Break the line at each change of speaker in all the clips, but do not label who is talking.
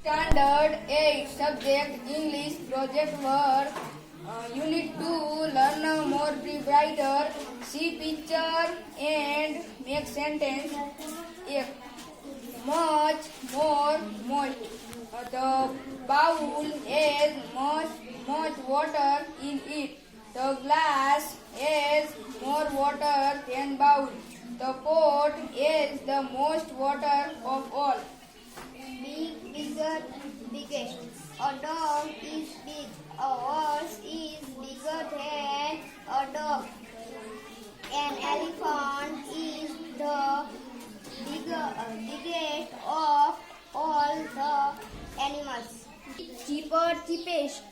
Standard 8 subject English project work unit 2 learn more be brighter see picture and make sentence much more most the bowl has much water in it the glass has more water than bowl the pot is the most water of all.
Bigger, biggest. A dog is big. A horse is bigger than a dog. An elephant is the biggest of all the animals. Cheaper, cheapest.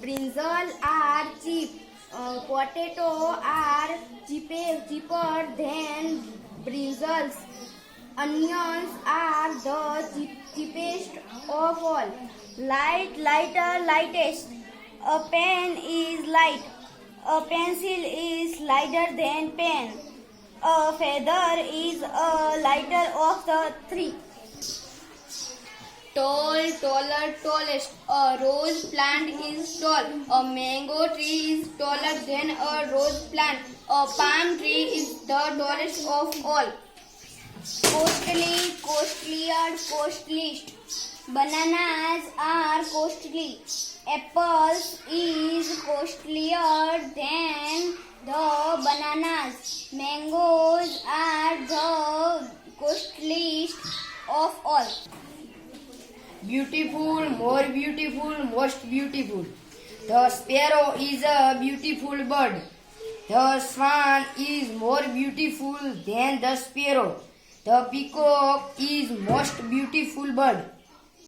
Brinjal are cheap. Potato are cheaper than brinjals. Onions are the cheapest of all. Lighter, lightest. A pen is light. A pencil is lighter than pen. A feather is a lighter of the three.
Tall, taller, tallest. A rose plant is tall. A mango tree is taller than a rose plant. A palm tree is the tallest of all.
Costly, costlier, costliest. Bananas are costly. Apples is costlier than the bananas. Mangoes are the costliest of all.
Beautiful, more beautiful, most beautiful. The sparrow is a beautiful bird. The swan is more beautiful than the sparrow. The peacock is most beautiful bird.